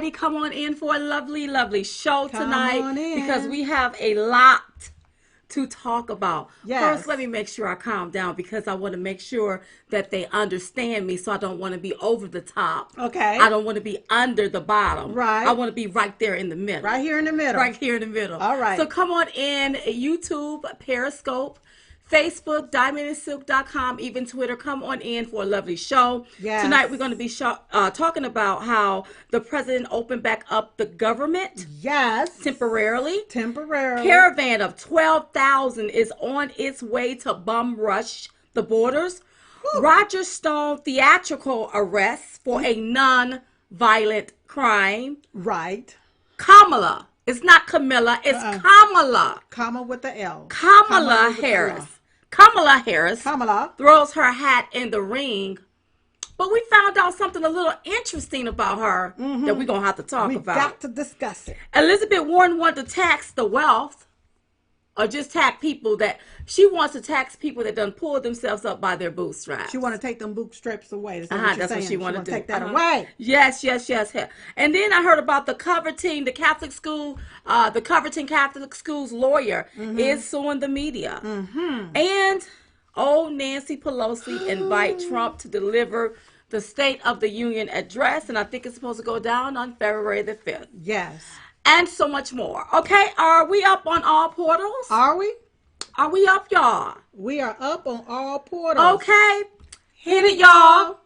everybody. Come on in for a lovely, lovely show tonight because we have a lot to talk about. Yes. First, let me make sure I calm down because I want to make sure that they understand me, so I don't want to be over the top. Okay. I don't want to be under the bottom. Right. I want to be right there in the middle. Right here in the middle. Right here in the middle. All right. So come on in, YouTube, Periscope, Facebook, diamondandsilk.com, even Twitter. Come on in for a lovely show. Yes. Tonight we're going to be talking about how the president opened back up the government. Yes. Temporarily. Temporarily. Caravan of 12,000 is on its way to bum rush the borders. Whew. Roger Stone theatrical arrest for a non-violent crime. Right. Kamala. It's not Camilla. It's Kamala. Comma with the L. Kamala Harris. Kamala Harris Kamala throws her hat in the ring. But we found out something a little interesting about her that we're going to have to talk about. We've got to discuss it. Elizabeth Warren wanted to tax the wealth or just tax people that she wants to tax people that done pull themselves up by their bootstraps. She want to take them bootstraps away. That's what she want to do. Take that away. Yes. And then I heard about the Covington, the Catholic school, the Covington Catholic school's lawyer is suing the media. And old Nancy Pelosi invite Trump to deliver the State of the Union address, and I think it's supposed to go down on February the 5th. Yes. And so much more. Okay, are we up on all portals? Are we? Are we up, y'all? We are up on all portals. Okay. Hit it, y'all.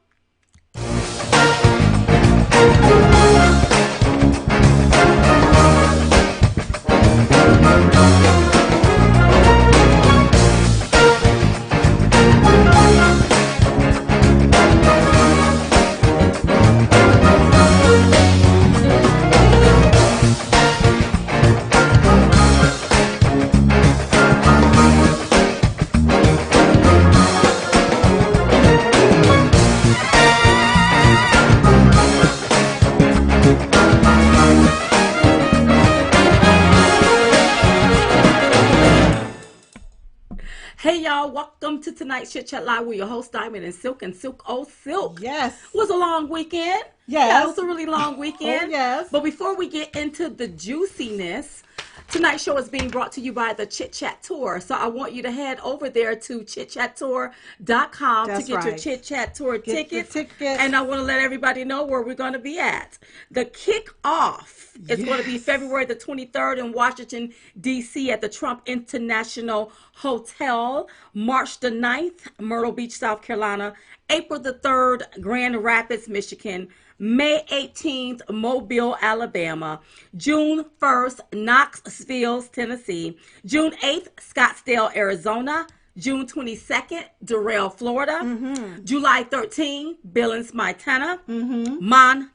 Hey y'all, welcome to tonight's Chit Chat Live with your host Diamond and Silk Oh Silk. Yes. It was a long weekend. Yes. Yeah, it was a really long weekend. Oh, yes. But before we get into the juiciness, tonight's show is being brought to you by the Chit Chat Tour. So I want you to head over there to chitchattour.com to get your Chit Chat Tour tickets. And I want to let everybody know where we're going to be at. The kickoff is going to be February the 23rd in Washington, D.C. at the Trump International Hotel. March the 9th, Myrtle Beach, South Carolina. April the 3rd, Grand Rapids, Michigan. May 18th, Mobile, Alabama. June 1st, Knoxville, Tennessee. June 8th, Scottsdale, Arizona. June 22nd, Durrell, Florida. July 13th, Billings, Montana. July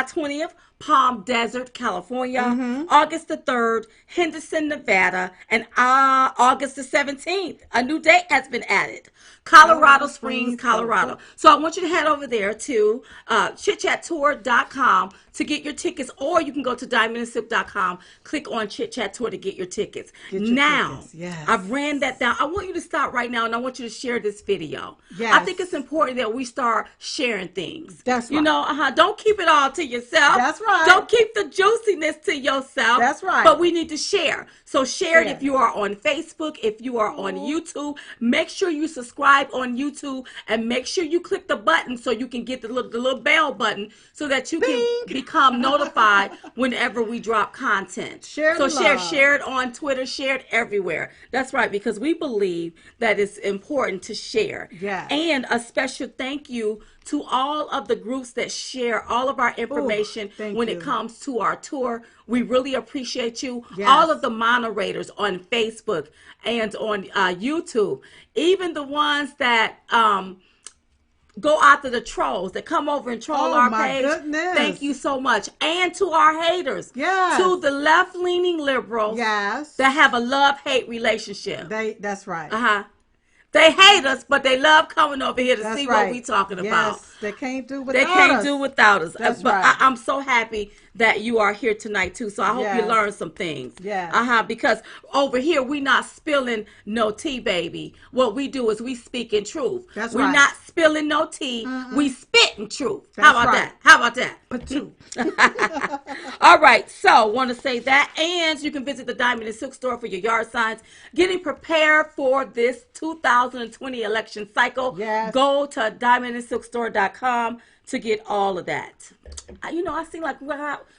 20th, Palm Desert, California. August the 3rd, Henderson, Nevada. And August the 17th, a new date has been added. Colorado Springs, Colorado. So I want you to head over there to chitchattour.com to get your tickets, or you can go to diamondandsilk.com, click on Chit Chat Tour to get your tickets. Tickets. Yes. I've ran that down. I want you to stop right now, and I want you to share this video. Yes. I think it's important that we start sharing things. That's right. You know, don't keep it all to yourself. That's right. Don't keep the juiciness to yourself. That's right. But we need to share. So share it if you are on Facebook, if you are on YouTube. Make sure you subscribe on YouTube and make sure you click the button so you can get the little bell button so that you can become notified whenever we drop content. Share it on Twitter, share it everywhere. That's right, because we believe that it's important to share. Yes. And a special thank you to all of the groups that share all of our information when it comes to our tour. We really appreciate you. Yes. All of the moderators on Facebook and on YouTube, even the ones that go after the trolls that come over and troll our page. Goodness. Thank you so much. And to our haters. Yes. To the left-leaning liberals that have a love-hate relationship. That's right. They hate us, but they love coming over here to see what we talking about. They can't do without us. do without us. That's but right. I'm so happy that you are here tonight too. So I hope you learned some things. Yeah. Because over here we not spilling no tea, baby. What we do is we speak in truth. That's We're right. not spilling no tea. We spit in truth. That's How about that? How about that? All right. So want to say that, and you can visit the Diamond and Silk store for your yard signs. Getting prepared for this 2020 election cycle. Yes. Go to diamondandsilkstore.com to get all of that. I seem like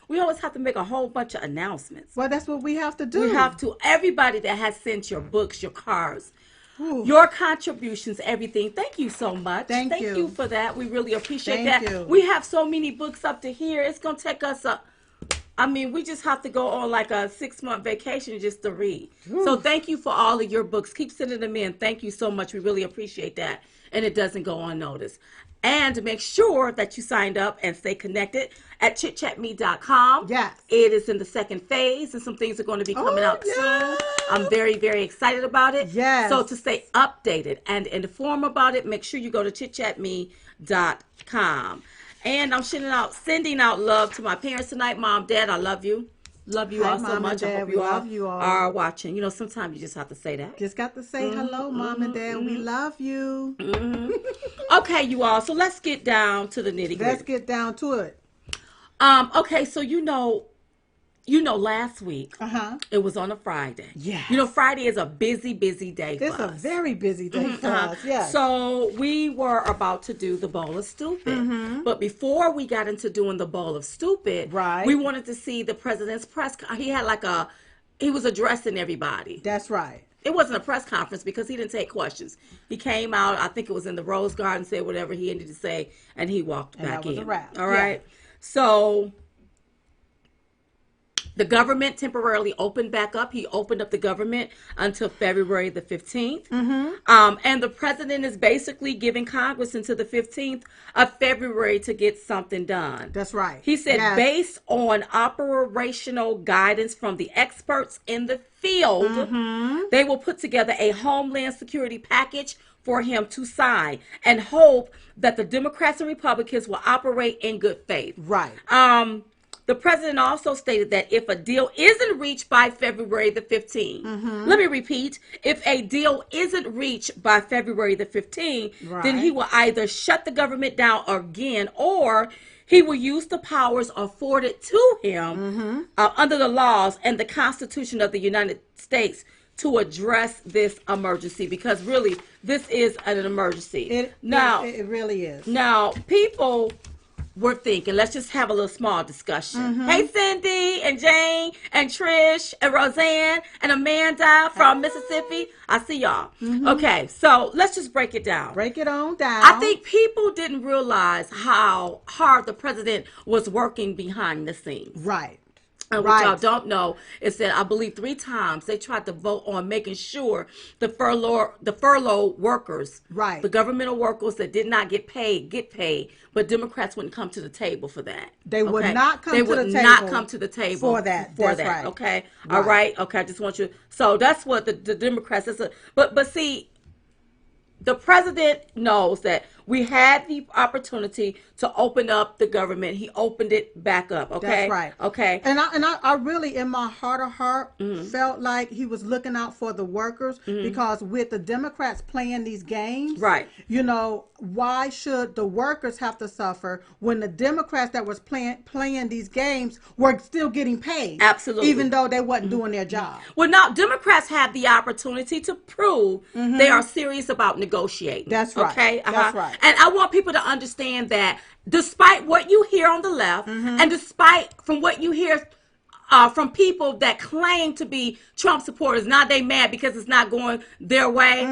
we always have to make a whole bunch of announcements. Well, that's what we have to do. We have to. Everybody that has sent your books, your cards, Ooh. your contributions, everything. Thank you so much. Thank you for that. We really appreciate Thank that. you. We have so many books up to here. It's going to take us we just have to go on like a 6-month vacation just to read. Ooh. So thank you for all of your books. Keep sending them in. Thank you so much. We really appreciate that. And it doesn't go unnoticed. And make sure that you signed up and stay connected at chitchatme.com. Yes. It is in the second phase, and some things are going to be coming out soon. I'm very, very excited about it. Yes. So to stay updated and informed about it, make sure you go to chitchatme.com. And I'm sending out love to my parents tonight. Mom, Dad, I love you. Love you all so much. I hope you all are watching. Sometimes you just have to say that. Just got to say hello, Mom and Dad. We love you. Okay, you all. So let's get down to the nitty gritty. Let's get down to it. Okay, so last week it was on a Friday. Yeah. Friday is a busy day for us. It's a very busy day for us. Yeah. So we were about to do the Bowl of Stupid, but before we got into doing the Bowl of Stupid, we wanted to see the president's he had he was addressing everybody. That's right. It wasn't a press conference because he didn't take questions. He came out, I think it was in the Rose Garden, said whatever he needed to say, and he walked back in. That was a wrap. All right. So the government temporarily opened back up. He opened up the government until February the 15th. And the president is basically giving Congress until the 15th of February to get something done. That's right. He said based on operational guidance from the experts in the field, they will put together a Homeland Security package for him to sign and hope that the Democrats and Republicans will operate in good faith. Right. The president also stated that if a deal isn't reached by February the 15th, let me repeat, if a deal isn't reached by February the 15th, then he will either shut the government down again or he will use the powers afforded to him under the laws and the Constitution of the United States to address this emergency, because really this is an emergency. It really is. Now, people were thinking, let's just have a little small discussion. Hey, Cindy and Jane and Trish and Roseanne and Amanda from Mississippi. I see y'all. Okay, so let's just break it down. Break it on down. I think people didn't realize how hard the president was working behind the scenes. Right. And what y'all don't know is that I believe 3 times they tried to vote on making sure the furlough workers, the governmental workers that did not get paid, but Democrats wouldn't come to the table for that. They would not come to the table for that. Right. Okay. All right. Okay. I just want you. So that's what the Democrats. But see, the president knows that we had the opportunity to open up the government. He opened it back up. Okay. That's right. Okay. And I really, in my heart of heart, felt like he was looking out for the workers, because with the Democrats playing these games, why should the workers have to suffer when the Democrats that was playing these games were still getting paid? Absolutely. Even though they wasn't doing their job. Well, now Democrats have the opportunity to prove they are serious about negotiating. That's right. Okay. That's right. And I want people to understand that despite what you hear on the left, and despite from what you hear from people that claim to be Trump supporters, now they mad because it's not going their way.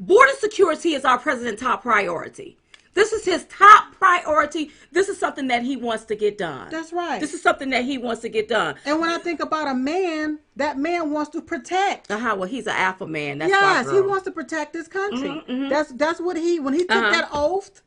Border security is our president's top priority. This is his top priority. This is something that he wants to get done. That's right. This is something that he wants to get done. And when I think about a man, that man wants to protect. Well, he's an alpha man. That's yes, he wants to protect this country. That's what when he took that oath.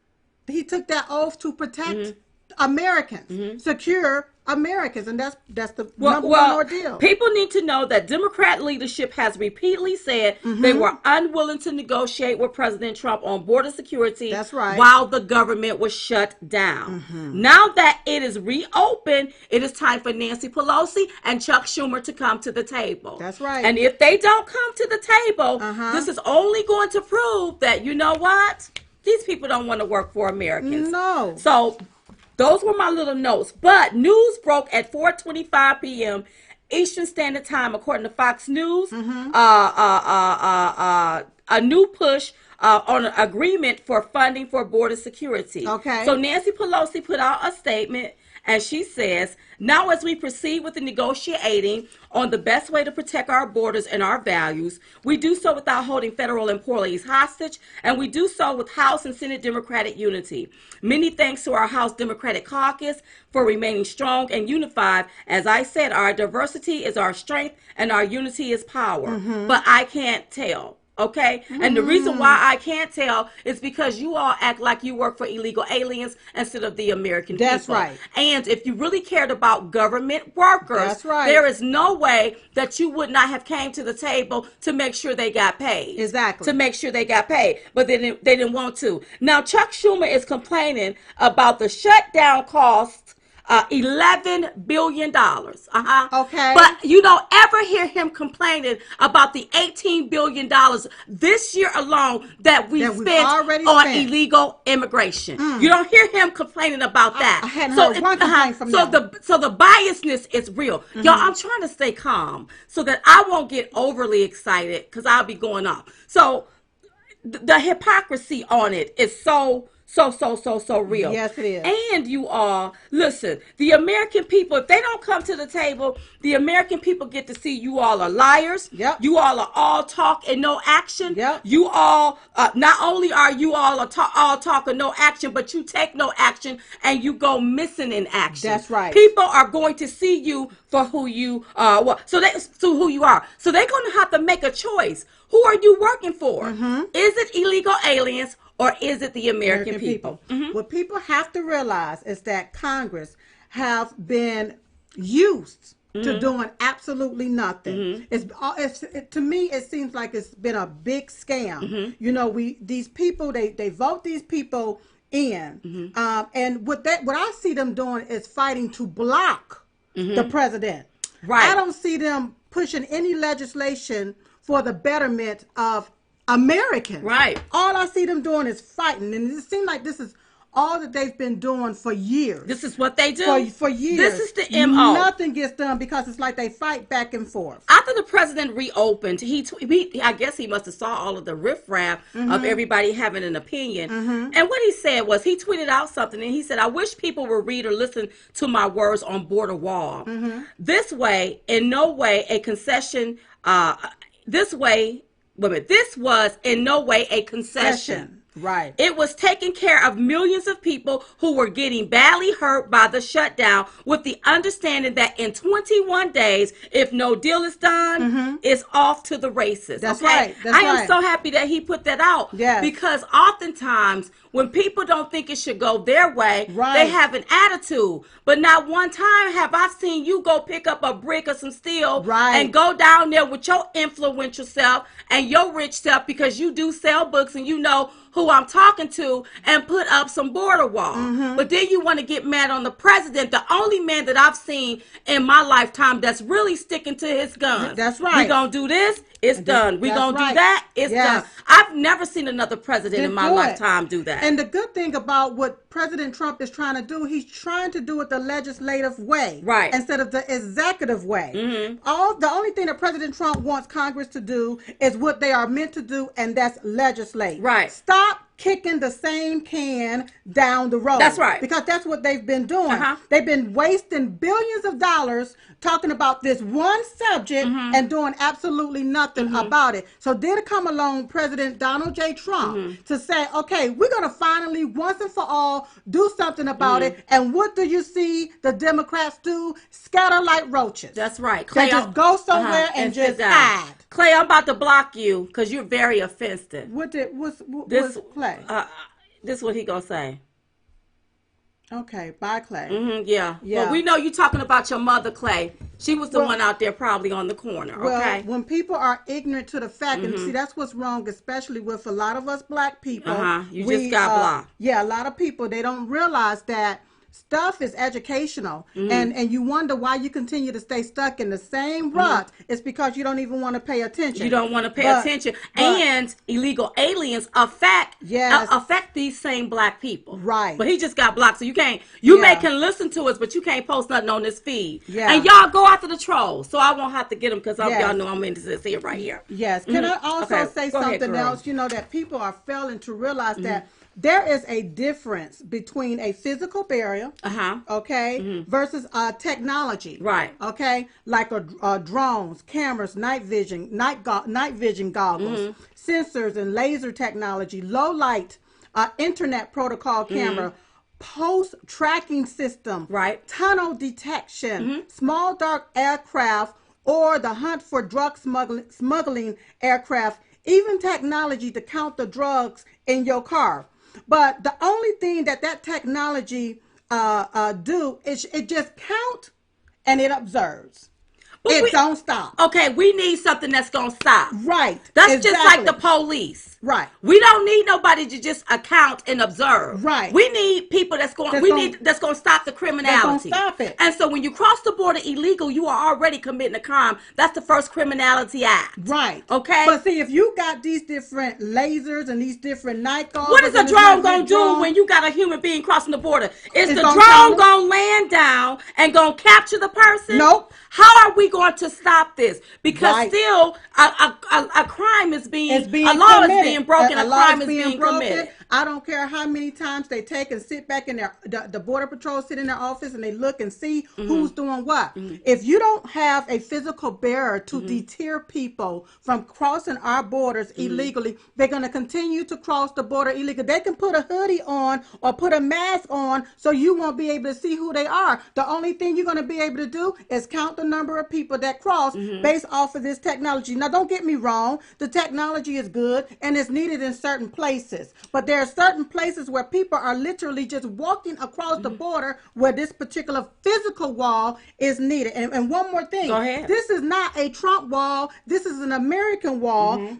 He took that oath to protect Americans, secure Americans, and that's the number one ordeal. People need to know that Democrat leadership has repeatedly said they were unwilling to negotiate with President Trump on border security. That's right. While the government was shut down. Now that it is reopened, it is time for Nancy Pelosi and Chuck Schumer to come to the table. That's right. And if they don't come to the table, this is only going to prove that, you know what? These people don't want to work for Americans. No. So those were my little notes. But news broke at 4:25 p.m. Eastern Standard Time, according to Fox News. A new push on an agreement for funding for border security. Okay. So Nancy Pelosi put out a statement, and she says, now as we proceed with the negotiating on the best way to protect our borders and our values, we do so without holding federal employees hostage, and we do so with House and Senate Democratic unity. Many thanks to our House Democratic caucus for remaining strong and unified. As I said, our diversity is our strength and our unity is power. But I can't tell. Okay? And the reason why I can't tell is because you all act like you work for illegal aliens instead of the American people. That's right. And if you really cared about government workers, that's right, there is no way that you would not have came to the table to make sure they got paid. Exactly. To make sure they got paid. But they didn't want to. Now, Chuck Schumer is complaining about the shutdown costs $11 billion. Okay. But you don't ever hear him complaining about the $18 billion this year alone that we spent on illegal immigration. You don't hear him complaining about that. I hadn't heard one complaint from them. So the biasness is real. Y'all, I'm trying to stay calm so that I won't get overly excited because I'll be going off. So the hypocrisy on it is so real. Yes, it is. And you all, listen, the American people, if they don't come to the table, the American people get to see you all are liars. Yep. You all are all talk and no action. Yep. You all, not only are you all all talk and no action, but you take no action and you go missing in action. That's right. People are going to see you for who you are. So who you are. So they're going to have to make a choice. Who are you working for? Is it illegal aliens? Or is it the American people? What people have to realize is that Congress have been used to doing absolutely nothing. To me, it seems like it's been a big scam. You know, these people, they vote these people in, and what I see them doing is fighting to block the president. Right. I don't see them pushing any legislation for the betterment of Americans. Right. All I see them doing is fighting, and it seems like this is all that they've been doing for years. This is what they do for years. This is the MO. Nothing gets done because it's like they fight back and forth. After the president reopened, I guess he must have saw all of the riffraff of everybody having an opinion. And what he said was, he tweeted out something, and he said, "I wish people would read or listen to my words on border wall. This way, in no way a concession. This was in no way a concession. Right. It was taking care of millions of people who were getting badly hurt by the shutdown, with the understanding that in 21 days, if no deal is done, it's off to the races." That's okay? right. That's I am so happy that he put that out. Yes. Because oftentimes when people don't think it should go their way, they have an attitude. But not one time have I seen you go pick up a brick or some steel and go down there with your influential self and your rich self, because you do sell books and you know who I'm talking to, and put up some border wall. But then you want to get mad on the president, the only man that I've seen in my lifetime that's really sticking to his guns. That's right. We're going to do this, it's done. We're going to do that, it's done. I've never seen another president in my lifetime do that. And the good thing about what President Trump is trying to do, he's trying to do it the legislative way. Right. Instead of the executive way. The only thing that President Trump wants Congress to do is what they are meant to do, and that's legislate. Right. Stop kicking the same can down the road. That's right. Because that's what they've been doing. They've been wasting billions of dollars talking about this one subject and doing absolutely nothing about it. So did it come along President Donald J. Trump to say, okay, we're going to finally, once and for all, do something about it. And what do you see the Democrats do? Scatter like roaches. That's right. Clay, they just go somewhere and just hide. Clay, I'm about to block you because you're very offensive. What's Clay? This is what he gonna say. Okay, bye, Clay. Yeah. Well, we know you're talking about your mother, Clay. She was the one out there probably on the corner, okay? Well, when people are ignorant to the fact, and see, that's what's wrong, especially with a lot of us black people. You just got blocked. Yeah, a lot of people, they don't realize that stuff is educational, and you wonder why you continue to stay stuck in the same rut. It's because you don't even want to pay attention. You don't want to pay attention. And illegal aliens affect these same black people. Right. But he just got blocked, so you can't. You can listen to us, but you can't post nothing on this feed. Yeah. And y'all go after the trolls, so I won't have to get them because y'all know I'm into this here right here. Yes. Can I also say something else? You know, that people are failing to realize that there is a difference between a physical barrier, versus technology, right? Okay, like drones, cameras, night vision goggles, sensors, and laser technology, low light, internet protocol camera. Post tracking system, right? Tunnel detection, small dark aircraft, or the hunt for drug smuggling aircraft, even technology to count the drugs in your car. But the only thing that technology do is it just count and it observes. It don't stop. Okay, we need something that's going to stop. Right. That's just like the police. Right. We don't need nobody to just account and observe. Right. We need people that's going to stop the criminality. That's stop it. And so when you cross the border illegal, you are already committing a crime. That's the first criminality act. Right. Okay. But see, if you got these different lasers and these different night goggles, what is a drone going to do when you got a human being crossing the border? Is the drone going to land down and going to capture the person? Nope. How are we going to stop this? Because still a crime is being a law is being broken, a crime is being committed. I don't care how many times they take and sit back in the Border Patrol sit in their office and they look and see who's doing what. If you don't have a physical barrier to deter people from crossing our borders illegally, they're going to continue to cross the border illegally. They can put a hoodie on or put a mask on so you won't be able to see who they are. The only thing you're going to be able to do is count the number of people that cross based off of this technology. Now, don't get me wrong. The technology is good and it's needed in certain places. But there are certain places where people are literally just walking across the border where this particular physical wall is needed. And one more thing. Go ahead. This is not a Trump wall. This is an American wall.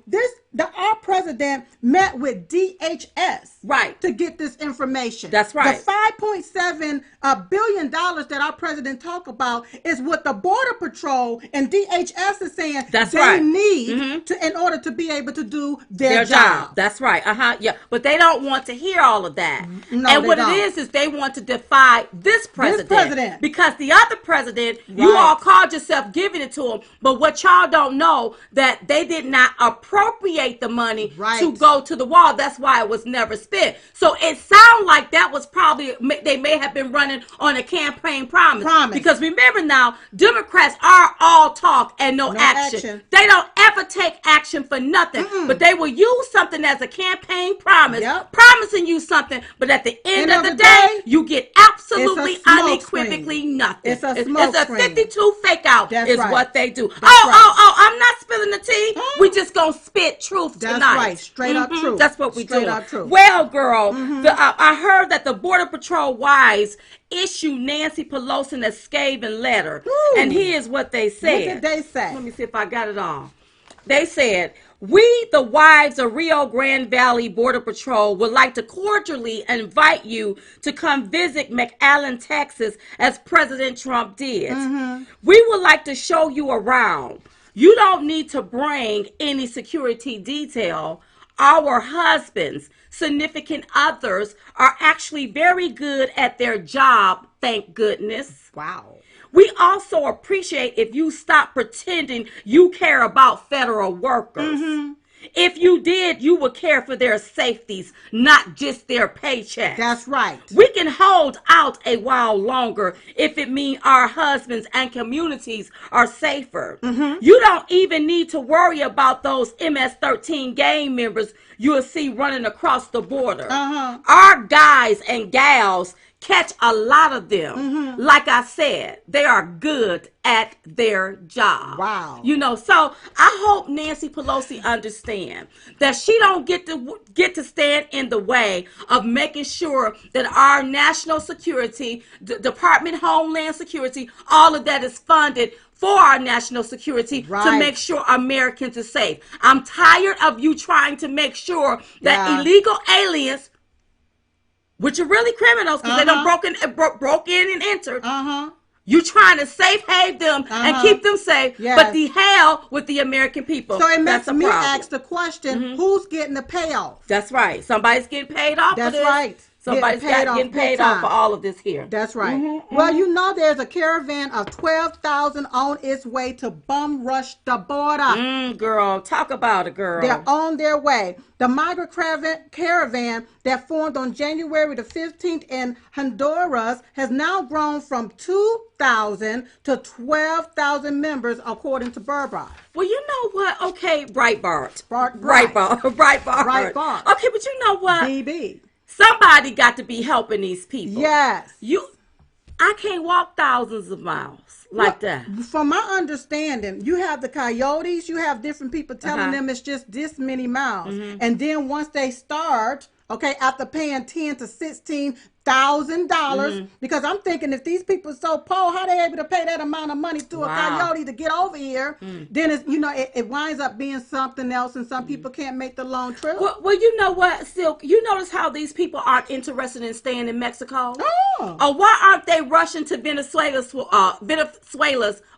Our president met with DHS to get this information. That's right. The $5.7 billion that our president talked about is what the Border Patrol and DHS is saying they need in order to be able to do their job. That's right. Yeah. But they don't want to hear all of that. No, and what it is they want to defy this president. Because the other president, you all called yourself giving it to him. But what y'all don't know, that they did not appropriate the money to go to the wall. That's why it was never spent. So it sounds like that was probably, they may have been running on a campaign promise. Because remember now, Democrats are all talk and no action. They don't ever take action for nothing. But they will use something as a campaign promise, promising you something, but at the end of the day, you get absolutely unequivocally nothing. It's a 52 fake out is what they do. I'm not spilling the tea. We just gonna spit truth tonight. That's right. Straight up truth. That's what we do. Straight up truth. Well, girl, I heard that the Border Patrol wives issued Nancy Pelosi a scathing letter. And here's what they said. What did they say? Let me see if I got it all. They said, we, the wives of Rio Grande Valley Border Patrol, would like to cordially invite you to come visit McAllen, Texas, as President Trump did. We would like to show you around. You don't need to bring any security detail. Our husbands, significant others, are actually very good at their job, thank goodness. Wow. We also appreciate if you stop pretending you care about federal workers. If you did, you would care for their safeties, not just their paychecks. That's right. We can hold out a while longer if it means our husbands and communities are safer. You don't even need to worry about those MS-13 gang members you'll see running across the border. Our guys and gals catch a lot of them. Like I said, they are good at their job. Wow. So I hope Nancy Pelosi understand that she don't get to stand in the way of making sure that our national security, Department of Homeland Security, all of that is funded for our national security to make sure Americans are safe. I'm tired of you trying to make sure that illegal aliens, which are really criminals because they done broke in and entered. You trying to safe haven them and keep them safe, but the hell with the American people. So it makes me ask the question, who's getting the payoff? That's right. Somebody's getting paid off for this. That's right. Somebody's getting paid off for all of this here. That's right. Well, there's a caravan of 12,000 on its way to bum rush the border. Girl, talk about it, girl. They're on their way. The migrant caravan that formed on January the 15th in Honduras has now grown from 2,000 to 12,000 members, according to Breitbart. Well, you know what? Okay, Breitbart. Breitbart. Okay, but you know what? BB. Somebody got to be helping these people. Yes. I can't walk thousands of miles like that. From my understanding, you have the coyotes, you have different people telling them it's just this many miles. And then once they start, after paying $10,000 to $16,000, because I'm thinking if these people are so poor, how they able to pay that amount of money to a coyote to get over here? Then it's, it winds up being something else, and some people can't make the long trip. Well, you know what, Silk? You notice how these people aren't interested in staying in Mexico? Or why aren't they rushing to Venezuela's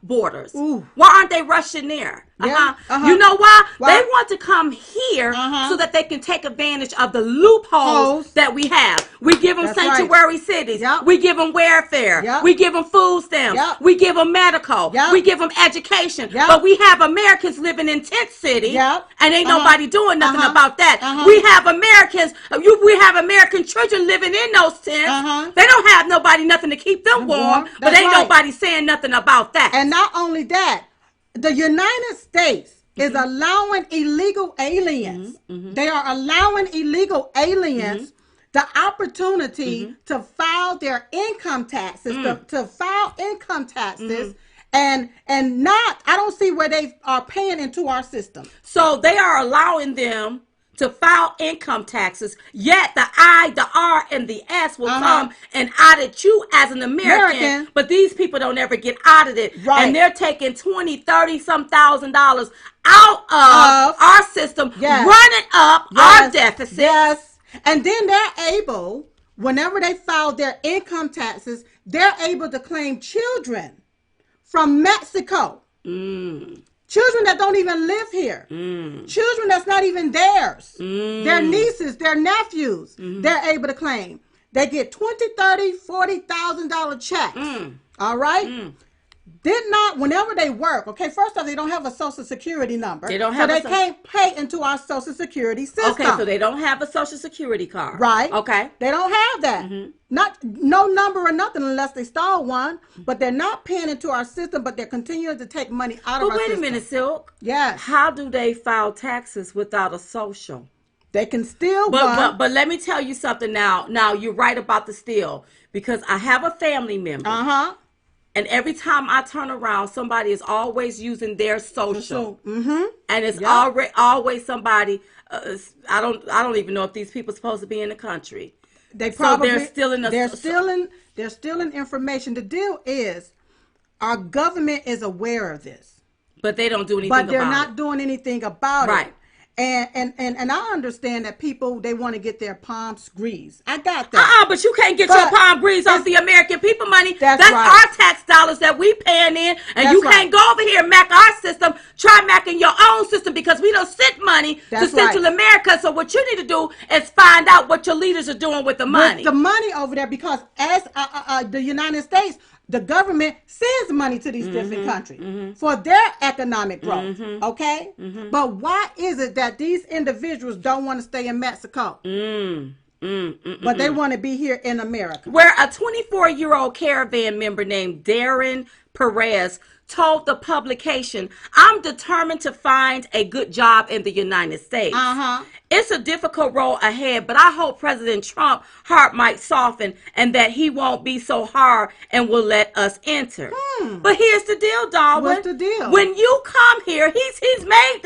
borders? Why aren't they rushing there? You know why? They want to come here so that they can take advantage of the loopholes that we have. We give them sanctuary cities. We give them welfare. We give them food stamps. We give them medical. We give them education. But we have Americans living in tent city, and ain't nobody doing nothing about that. We have Americans. We have American children living in those tents. They don't have nothing to keep them warm, but ain't nobody saying nothing about that. And not only that, the United States is allowing illegal aliens. They are allowing illegal aliens the opportunity to file their income taxes, to file income taxes, and not, I don't see where they are paying into our system. So they are allowing them to file income taxes, yet the I, the R, and the S will come and audit you as an American, but these people don't ever get audited, and they're taking $20,000, $30,000 out of our system, running up our deficit. Yes, and then they're able, whenever they file their income taxes, they're able to claim children from Mexico. Children that don't even live here. Children that's not even theirs. Their nieces, their nephews, they're able to claim. They get $20,000, $30,000, $40,000 checks. All right? Whenever they work, first off, they don't have a Social Security number. They can't pay into our Social Security system. Okay, so they don't have a Social Security card. Right. Okay. They don't have that. No number or nothing unless they stole one, but they're not paying into our system, but they're continuing to take money out of our system. But wait a minute, Silk. Yes. How do they file taxes without a social? They can steal but let me tell you something now. Now, you're right about the steal, because I have a family member. And every time I turn around, somebody is always using their social, and it's always somebody. I don't even know if these people are supposed to be in the country. They're stealing information. The deal is, our government is aware of this, but they don't do anything. But they're not doing anything about it. And I understand that people, they want to get their palms greased. I got that. But you can't get your palm greased off the American people money. That's our tax dollars that we paying in. And you can't go over here and mack our system. Try macking your own system, because we don't send money to Central America. So what you need to do is find out what your leaders are doing with the money. With the money over there, because as the United States, the government sends money to these different countries for their economic growth, But why is it that these individuals don't want to stay in Mexico, but they want to be here in America? Where a 24-year-old caravan member named Darren Perez told the publication, I'm determined to find a good job in the United States. It's a difficult road ahead, but I hope President Trump's heart might soften and that he won't be so hard and will let us enter. But here's the deal, Darwin. What's the deal? When you come here, he's made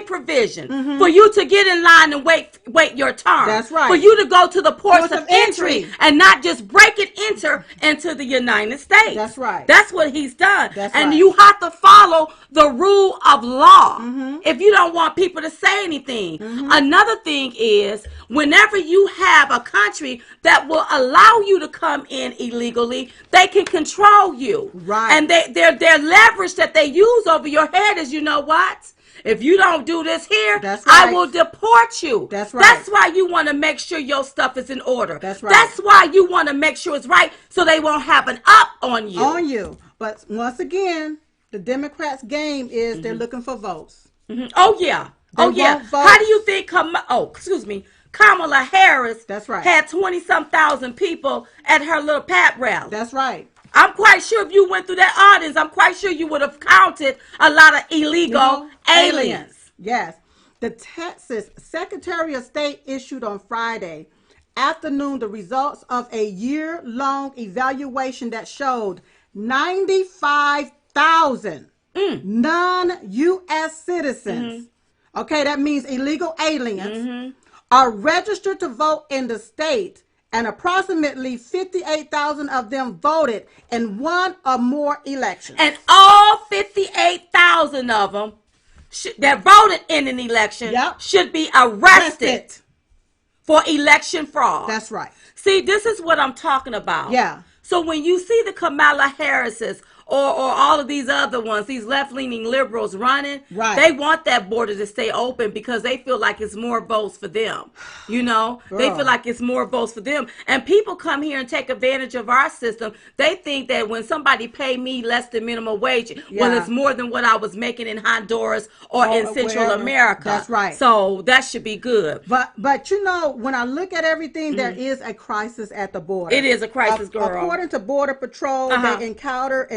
provision for you to get in line and wait your turn. That's right. For you to go to the ports of entry and not just break and enter into the United States. That's right. That's what he's done. That's and right. you have to follow the rule of law if you don't want people to say anything. Another thing is, whenever you have a country that will allow you to come in illegally, they can control you. Right. And their leverage that they use over your head is, you know what? If you don't do this here, That's right. I will deport you. That's right. That's why you want to make sure your stuff is in order. That's right. That's why you want to make sure it's right so they won't have an up on you. But once again, the Democrats' game is they're looking for votes. Oh, yeah. How do you think Kamala Harris That's right. had 20-some thousand people at her little pap rally? That's right. I'm quite sure if you went through that audience, I'm quite sure you would have counted a lot of illegal aliens. Yes. The Texas Secretary of State issued on Friday afternoon the results of a year-long evaluation that showed 95,000 non-U.S. citizens, okay, that means illegal aliens, are registered to vote in the state, and approximately 58,000 of them voted in one or more elections. And all 58,000 of them that voted in an election should be arrested for election fraud. That's right. See, this is what I'm talking about. Yeah. So when you see the Kamala Harrises or all of these other ones, these left-leaning liberals running, they want that border to stay open because they feel like it's more votes for them. You know, they feel like it's more votes for them. And people come here and take advantage of our system. They think that when somebody pay me less than minimum wage, well, it's more than what I was making in Honduras or in Central America. That's right. So that should be good. But you know, when I look at everything, there is a crisis at the border. It is a crisis, girl. According to Border Patrol, they encountered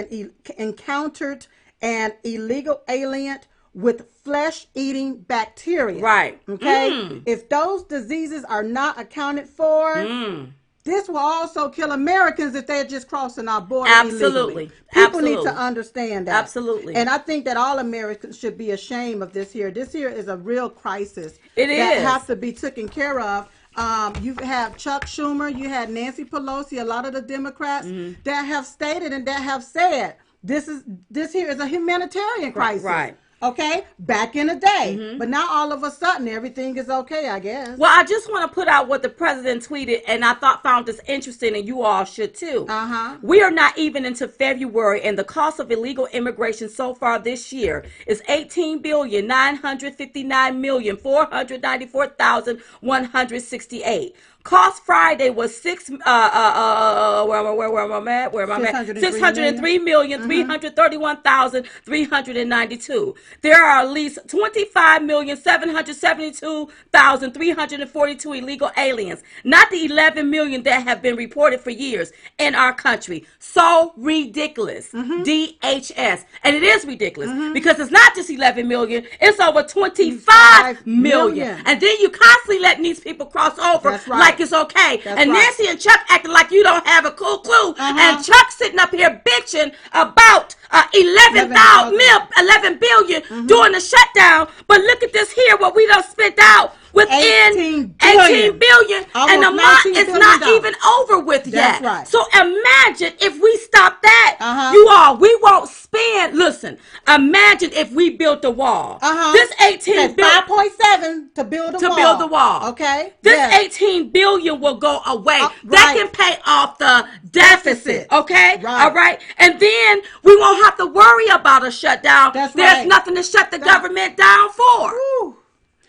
an illegal alien with flesh-eating bacteria. Right. Okay? If those diseases are not accounted for, this will also kill Americans if they're just crossing our border illegally. People need to understand that. Absolutely. And I think that all Americans should be ashamed of this here. This here is a real crisis. It that is. has to be taken care of. You have Chuck Schumer, you had Nancy Pelosi, a lot of the Democrats that have stated and that have said this here is a humanitarian crisis. Right. Okay, back in the day, but now all of a sudden everything is okay, I guess. Well, I just want to put out what the president tweeted, and I found this interesting, and you all should too. We are not even into February, and the cost of illegal immigration so far this year is $18,959,494,168. Cost Friday was $603,331,392. There are at least 25,772,342 illegal aliens, not the 11 million that have been reported for years in our country. So ridiculous. DHS. And it is ridiculous because it's not just 11 million, it's over 25 million. And then you constantly letting these people cross over like it's okay. And Nancy and Chuck acting like you don't have a cool clue. And Chuck sitting up here bitching about 11 billion during the shutdown. But look at this here, what we done spent out within 18 billion. And the month is not even over with yet. Right. So imagine if we stop that, you all, we won't spend, listen, imagine if we built a wall. This 18 billion. 5.7 to build a wall. Okay. This 18 billion will go away. That can pay off the deficit. Okay. All right. And then we won't have to worry about a shutdown. There's nothing to shut the government down for.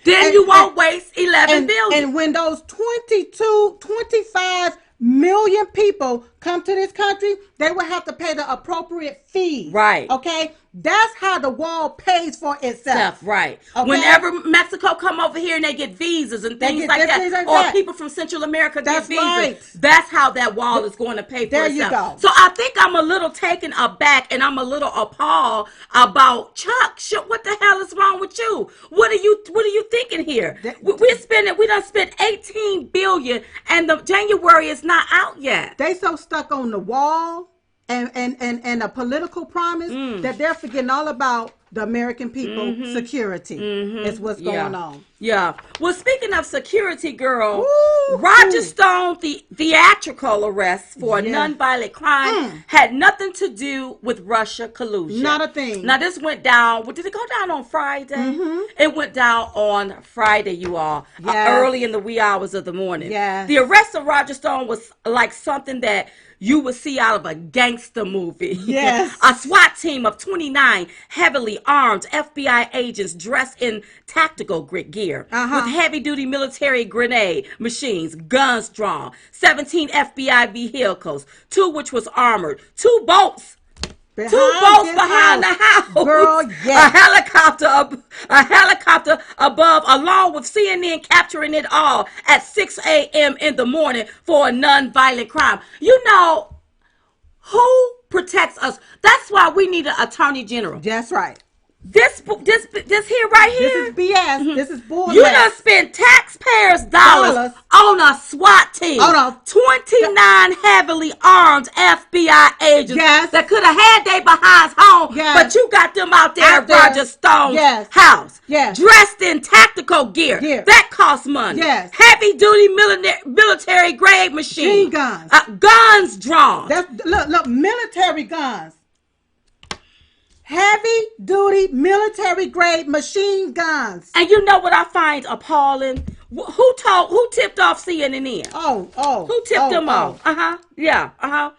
Then you won't waste 11 billion. And when those 25 million people come to this country, they will have to pay the appropriate fee. Right. Okay? That's how the wall pays for itself. Right. Okay? Whenever Mexico come over here and they get visas and things like that, or people from Central America get visas, right. That's how that wall is going to pay for itself. There you go. So I think I'm a little taken aback and I'm a little appalled about Chuck. What the hell is wrong with you? What are you thinking here? We done spent $18 billion and the January is not out yet. They so stuck on the wall and a political promise that they're forgetting all about the American people. Security is what's going on. Yeah. Well, speaking of security, girl, Roger Stone, the theatrical arrest for a nonviolent crime had nothing to do with Russia collusion. Not a thing. Now, this went down. Did it go down on Friday? It went down on Friday, you all. Early in the wee hours of the morning. The arrest of Roger Stone was like something that you would see out of a gangster movie. Yes. A SWAT team of 29 heavily armed FBI agents dressed in tactical gear with heavy-duty military grenade machines, guns drawn, 17 FBI vehicles, 2 which was armored, 2 boats. Behind the house. Girl, yes. A helicopter above, along with CNN capturing it all at 6 a.m. in the morning for a non-violent crime. You know, who protects us? That's why we need an attorney general. That's right. This here right here. This is BS. This is bullshit. You done spent taxpayers' dollars on a SWAT team. Hold on. 29 heavily armed FBI agents that could have had their behinds home, but you got them out there at Roger Stone's house. Dressed in tactical gear. That costs money. Heavy-duty military grade machine guns. Guns drawn. Look, military guns. Heavy-duty military-grade machine guns. And you know what I find appalling? Who tipped off CNN? Who tipped them off?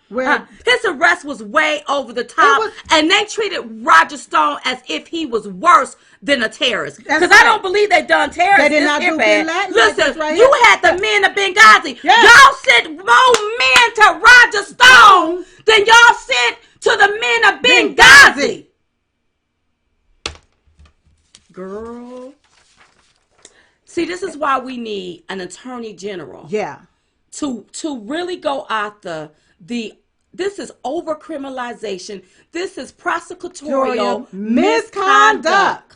Well, his arrest was way over the top, and they treated Roger Stone as if he was worse than a terrorist. Because I don't believe they done terrorists. They did not do bad. Listen, you had the men of Benghazi. Y'all sent more men to Roger Stone than y'all sent to the men of Benghazi. Girl. See, this is why we need an attorney general. To really go after this is overcriminalization. This is prosecutorial misconduct.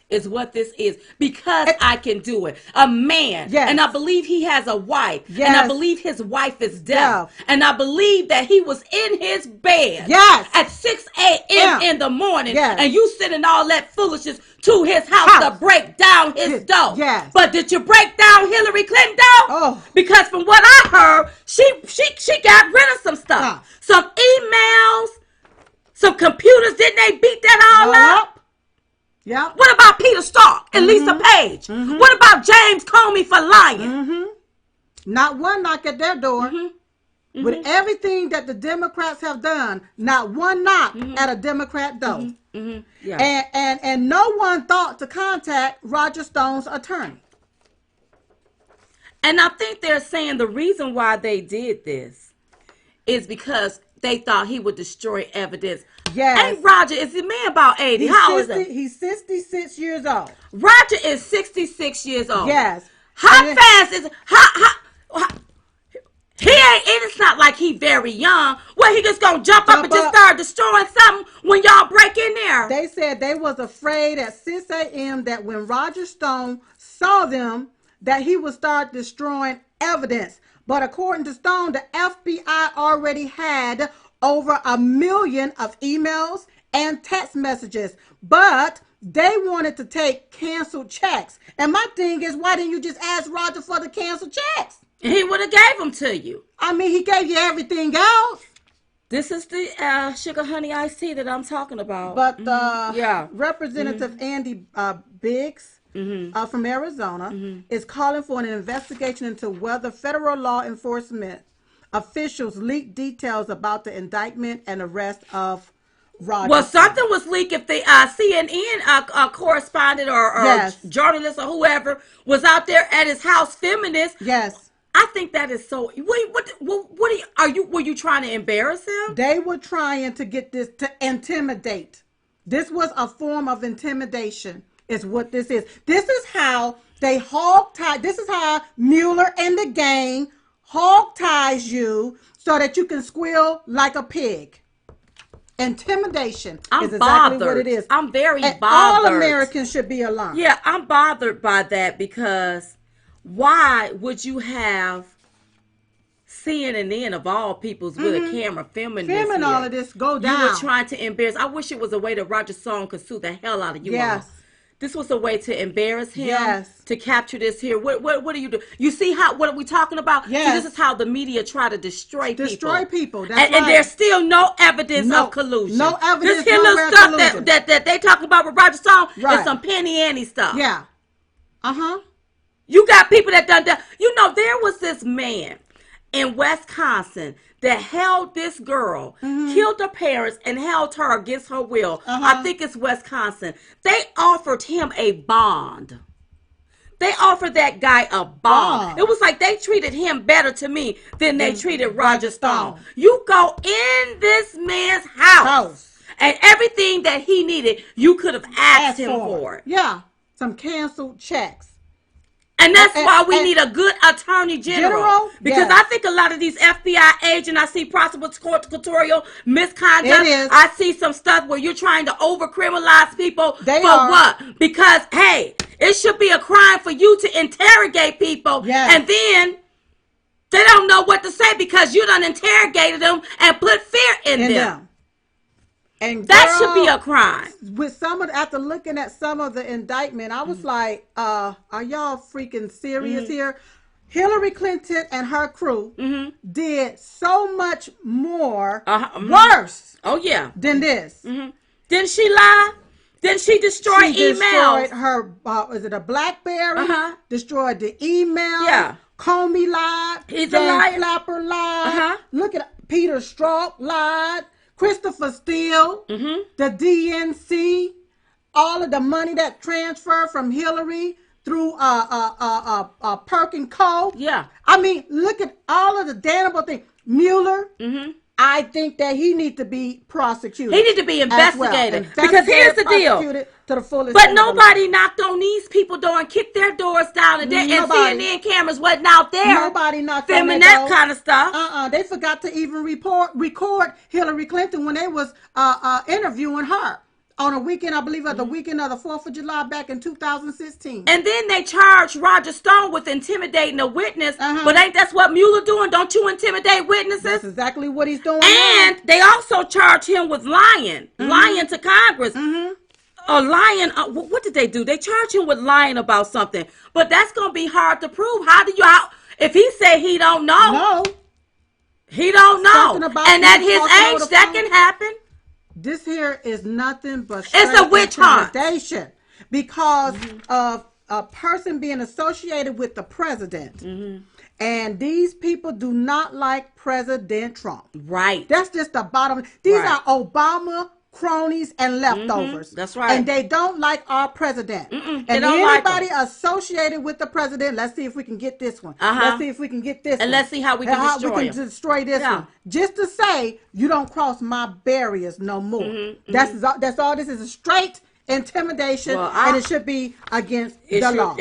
Is what this is, because I can do it. A man, and I believe he has a wife, and I believe his wife is deaf, and I believe that he was in his bed at 6 a.m. in the morning, and you sending all that foolishness to his house to break down his door. But did you break down Hillary Clinton door? Because from what I heard, she got rid of some stuff, some emails, some computers. Didn't they beat that all up? What about Peter Stark and Lisa Page? What about James Comey for lying? Not one knock at their door. With everything that the Democrats have done, not one knock at a Democrat door. And no one thought to contact Roger Stone's attorney. And I think they're saying the reason why they did this is because they thought he would destroy evidence. Ain't Roger, is the man about 80? How old is he? He's 66 years old. Roger is 66 years old. How fast is he ain't, it's not like he very young. Well, he just gonna jump up and just start destroying something when y'all break in there. They said they was afraid at 6 a.m. that when Roger Stone saw them, that he would start destroying evidence. But according to Stone, the FBI already had over 1 million of emails and text messages, but they wanted to take canceled checks. And my thing is, why didn't you just ask Roger for the canceled checks? He would have gave them to you. I mean, he gave you everything else. This is the sugar honey iced tea that I'm talking about. But Representative Andy Biggs from Arizona is calling for an investigation into whether federal law enforcement officials leaked details about the indictment and arrest of Roger. Well, something was leaked if the CNN correspondent or journalist or whoever was out there at his house, feminist. I think that is so. Were you trying to embarrass him? They were trying to get this to intimidate. This was a form of intimidation, is what this is. This is how they hog-tie. This is how Mueller and the gang hog-ties you so that you can squeal like a pig. Intimidation is exactly what it is. I'm very bothered. All Americans should be alarmed. Yeah, I'm bothered by that because why would you have CNN of all peoples with a camera filming all of this go down? You were trying to embarrass. I wish it was a way that Roger Stone could sue the hell out of you all. This was a way to embarrass him, to capture this here. What do you do? You see what are we talking about? Yes. See, this is how the media try to destroy people. That's and there's still no evidence of collusion. No evidence. This here little stuff that they talk about with Roger Stone is some penny ante stuff. Yeah. You got people that done that. You know, there was this man in Wisconsin that held this girl, killed her parents, and held her against her will. I think it's Wisconsin. They offered him a bond. They offered that guy a bond. It was like they treated him better to me than they treated Roger Stone. You go in this man's house. And everything that he needed, you could have asked him for. Yeah, some canceled checks. And that's why we need a good attorney general. Because I think a lot of these FBI agents, I see prosecutorial misconduct. I see some stuff where you're trying to over-criminalize people. What? Because, hey, it should be a crime for you to interrogate people. And then they don't know what to say because you done interrogated them and put fear in them. And that should be a crime. With after looking at some of the indictment, I was like, are y'all freaking serious here? Hillary Clinton and her crew did so much more worse than this. Didn't she lie? Didn't she destroy emails? She destroyed her, is it a BlackBerry? Destroyed the email. Yeah. Comey lied. He's a liar. Clapper lied. Look at Peter Strzok lied. Christopher Steele, the DNC, all of the money that transferred from Hillary through Perk and Co. Yeah. I mean, look at all of the damnable things. Mueller, I think that he needs to be prosecuted. He needs to be investigated. Because here's the deal. To the fullest but nobody knocked on these people's door and kicked their doors down, and CNN cameras wasn't out there. Nobody knocked filming on that kind of stuff. They forgot to even record Hillary Clinton when they was interviewing her on a weekend, I believe, the weekend of the 4th of July back in 2016. And then they charged Roger Stone with intimidating a witness. But ain't that's what Mueller doing? Don't you intimidate witnesses? That's exactly what he's doing. And they also charged him with lying to Congress. Lying. What did they do? They charged him with lying about something. But that's going to be hard to prove. If he say he don't know? No. He don't know. And at his age, that can happen. This here is nothing but it's a witch hunt. Because of a person being associated with the president. And these people do not like President Trump. Right. That's just the bottom. These are Obama cronies and leftovers. That's right. And they don't like our president. And anybody associated with the president, let's see if we can get this one. Let's see if we can get this one. And let's see how we can destroy this one. Just to say, you don't cross my barriers no more. That's all this is, a straight intimidation, and it should be against the law.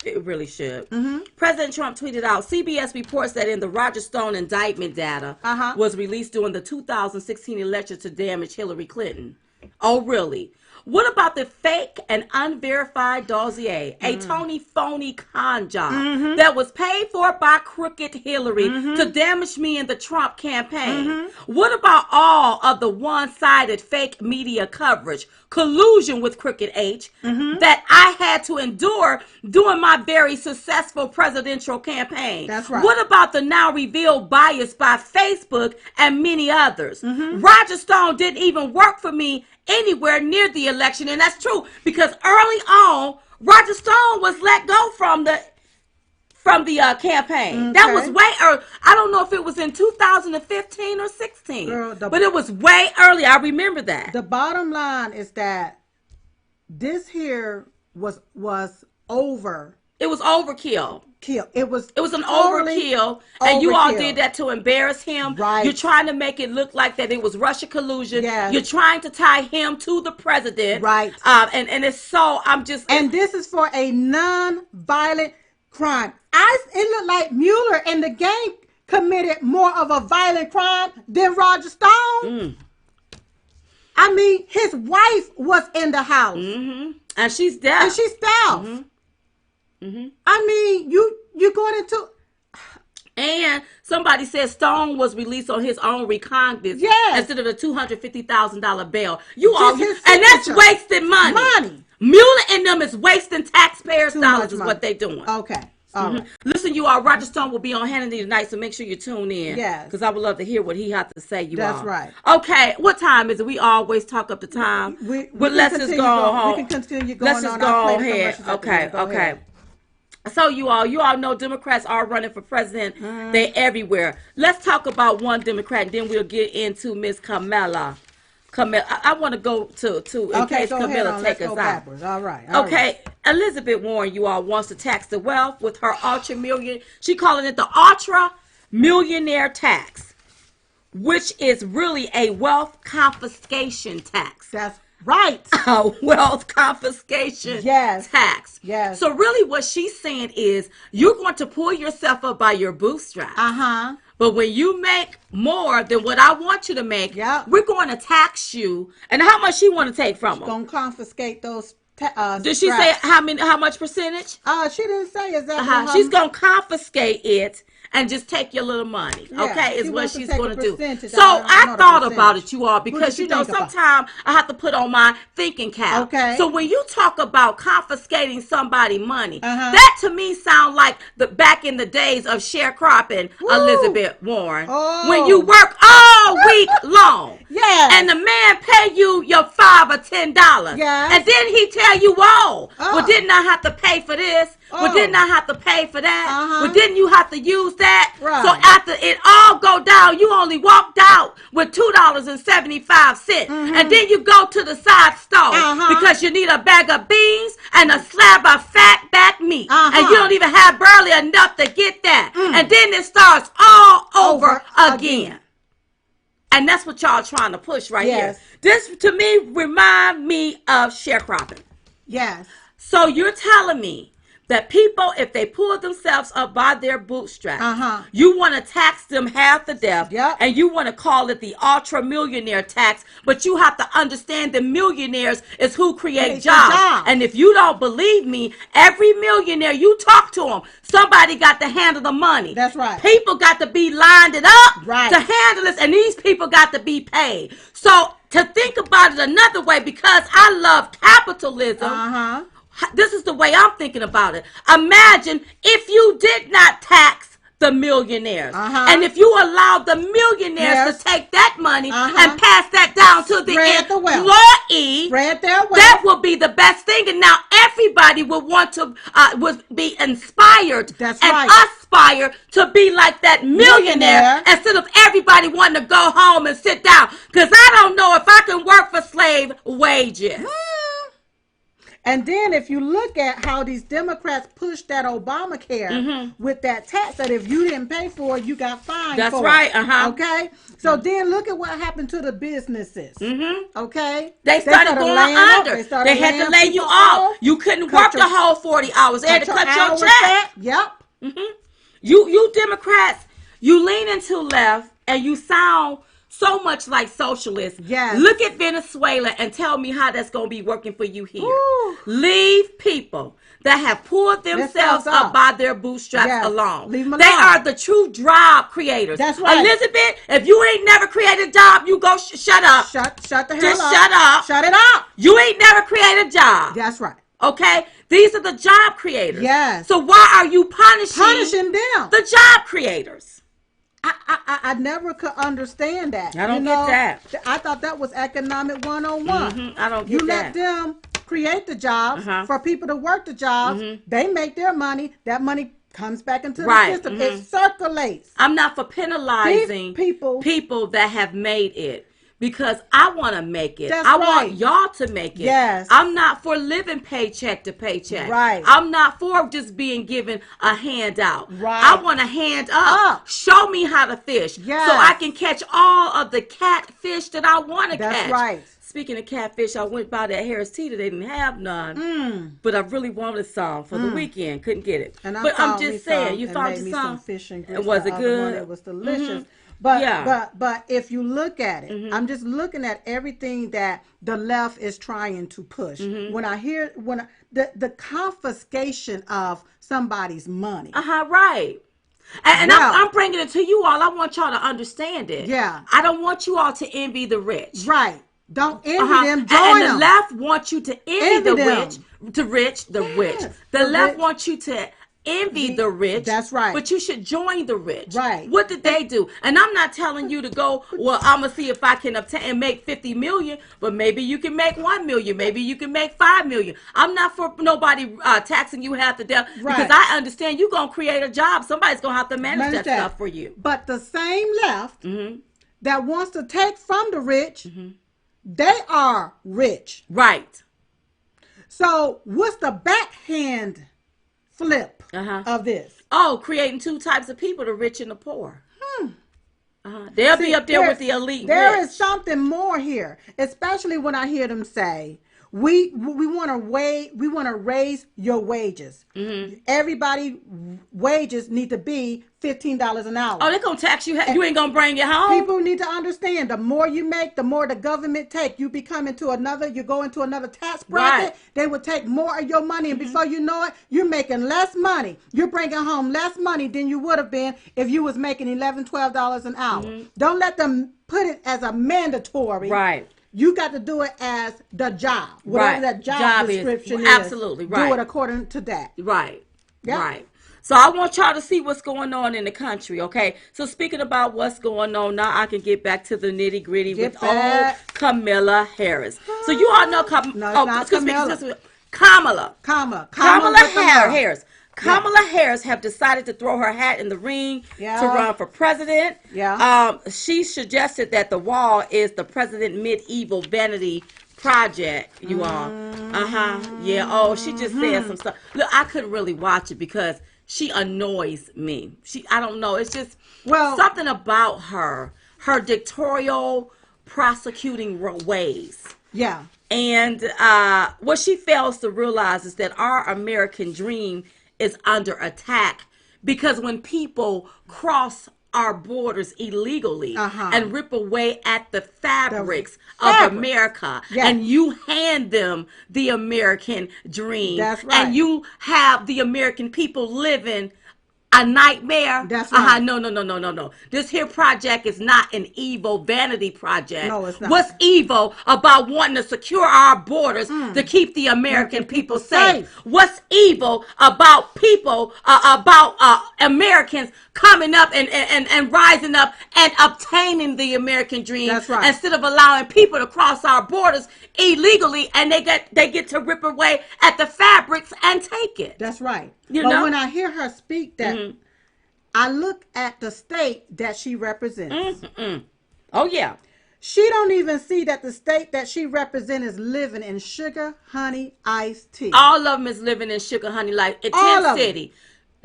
It really should. President Trump tweeted out, CBS reports that in the Roger Stone indictment data was released during the 2016 election to damage Hillary Clinton. Oh, really? What about the fake and unverified dossier, a Tony phony con job that was paid for by crooked Hillary to damage me in the Trump campaign? What about all of the one-sided fake media coverage, collusion with Crooked H that I had to endure during my very successful presidential campaign? That's right. What about the now revealed bias by Facebook and many others? Roger Stone didn't even work for me anywhere near the election, and that's true because early on Roger Stone was let go from the campaign. That was way early. I don't know if it was in 2015 or 16, but it was way early. I remember that. The bottom line is that this here was over It was overkill. It was an overkill, and you all did that to embarrass him. Right. You're trying to make it look like that it was Russia collusion. Yes. You're trying to tie him to the president. Right. And it's so, And this is for a non-violent crime. It looked like Mueller and the gang committed more of a violent crime than Roger Stone. I mean, his wife was in the house. And she's deaf. I mean, you're going into... And somebody said Stone was released on his own recognizance instead of a $250,000 bail. And that's wasting money. Mueller and them is wasting taxpayers' dollars is what they're doing. Okay. All right. Listen, you all, Roger Stone will be on Hannity tonight, so make sure you tune in. Yes. Because I would love to hear what he has to say, That's right. Okay, what time is it? We always talk up the time. Let's just go home. We can continue going on. Let's just go ahead. Okay. So you all know Democrats are running for president. They're everywhere. Let's talk about one Democrat, and then we'll get into Miss Kamala. I want to go to in case Kamala take us out. All right. Okay. Elizabeth Warren, you all, wants to tax the wealth with her ultra-million. She calling it the ultra-millionaire tax, which is really a wealth confiscation tax. That's right. A wealth confiscation tax. Yes. So really what she's saying is you're going to pull yourself up by your bootstraps. But when you make more than what I want you to make, we're going to tax you. And how much she want to take from them? Going to confiscate those Did she say how much percentage? She didn't say exactly. She's going to confiscate it and just take your little money, is what she's going to do. So I thought about it, you all, because, sometimes I have to put on my thinking cap. Okay. So when you talk about confiscating somebody money, that to me sounds like the back in the days of sharecropping, Elizabeth Warren. When you work all week long. And the man pay you your $5 or $10. And then he tell you, well, didn't I have to pay for this? Well, didn't I have to pay for that? Well, didn't you have to use that? So after it all go down, you only walked out with $2.75. And then you go to the side store because you need a bag of beans and a slab of fat back meat. And you don't even have barely enough to get that. And then it starts all over again. And that's what y'all trying to push here. This, to me, remind me of sharecropping. Yes. So you're telling me that people, if they pull themselves up by their bootstraps, you want to tax them half to death, and you want to call it the ultra-millionaire tax, but you have to understand the millionaires is who create jobs. And if you don't believe me, every millionaire, you talk to them, somebody got to handle the money. That's right. People got to be lined it up to handle this, and these people got to be paid. So to think about it another way, because I love capitalism, this is the way I'm thinking about it. Imagine if you did not tax the millionaires. And if you allowed the millionaires to take that money and pass that down to the employee, that would be the best thing. And now everybody would want to would be inspired aspire to be like that millionaire instead of everybody wanting to go home and sit down. Because I don't know if I can work for slave wages. And then if you look at how these Democrats pushed that Obamacare with that tax, that if you didn't pay for it, you got fined for it. That's right. Okay? So then look at what happened to the businesses. Okay? They started going under. They had to lay you off. You couldn't work the whole 40 hours. They had to cut your check. Yep. You Democrats, you lean into left and you sound so much like socialists. Look at Venezuela and tell me how that's going to be working for you here. Leave people that have pulled themselves up by their bootstraps alone. Leave them alone. They are the true job creators. That's right. Elizabeth, if you ain't never created a job, you go shut up. Shut the hell Just up. shut up. Shut it up. You ain't never created a job. That's right. Okay? These are the job creators. Yes. So why are you punishing them? The job creators. I never could understand that. I don't get that. I thought that was economic 101. I don't get that. You let them create the jobs for people to work the jobs. They make their money. That money comes back into the system. It circulates. I'm not for penalizing people that have made it. because I want to make it. That's I right. want y'all to make it. Yes. I'm not for living paycheck to paycheck. Right. I'm not for just being given a handout. Right. I want a hand up. Show me how to fish. Yes. So I can catch all of the catfish that I want to catch. That's right. Speaking of catfish, I went by that Harris Teeter. They didn't have none, but I really wanted some for the weekend. Couldn't get it. And but I'm just saying, you found me some fish and grits. Was it good? It was delicious. But if you look at it, I'm just looking at everything that the left is trying to push. When I hear the confiscation of somebody's money. Right. And I'm bringing it to you all. I want y'all to understand it. Yeah. I don't want you all to envy the rich. Right. Don't envy them. Join and them. The left wants you to envy the them. rich. The left wants you to envy the rich. That's right. But you should join the rich. Right. What did they do? And I'm not telling you to go, well, I'm going to see if I can obtain and make 50 million, but maybe you can make 1 million. Maybe you can make 5 million. I'm not for nobody taxing you half the debt because I understand you're going to create a job. Somebody's going to have to manage that stuff for you. But the same left that wants to take from the rich, they are rich. Right. So what's the backhand flip of this? Oh, creating two types of people, the rich and the poor. They'll be up there with the elite. There is something more here, especially when I hear them say, we want to raise your wages. Everybody wages need to be $15 an hour. Oh, they're going to tax you. You ain't going to bring it home. People need to understand the more you make, the more the government take. You become you go into another tax bracket. Right. They will take more of your money. And before you know it, you're making less money. You're bringing home less money than you would have been if you was making $11, $12 an hour. Don't let them put it as a mandatory. Right. You got to do it as the job. Whatever that job description is. Absolutely. Right. Do it according to that. Right. Yep. Right. So I want y'all to see what's going on in the country, okay? So speaking about what's going on, now I can get back to the nitty gritty with old Kamala Harris. So you all know Kamala Harris. Kamala Harris have decided to throw her hat in the ring to run for president. She suggested that the wall is the president medieval vanity project, you all. Yeah. Oh, she just said some stuff. Look, I couldn't really watch it because she annoys me. I don't know. It's just something about her dictatorial prosecuting ways. Yeah. And what she fails to realize is that our American dream is under attack because when people cross our borders illegally and rip away at the fabrics of America and you hand them the American dream. That's right. And you have the American people living a nightmare. That's right. No. This here project is not an evil vanity project. No, it's not. What's evil about wanting to secure our borders to keep the American people safe? What's evil about people, Americans coming up and rising up and obtaining the American dream? That's right. Instead of allowing people to cross our borders illegally and they get to rip away at the fabrics and take it. That's right. But when I hear her speak that, I look at the state that she represents. Oh, yeah. She don't even see that the state that she represents is living in sugar, honey, iced tea. All of them is living in sugar, honey, like in Tent City.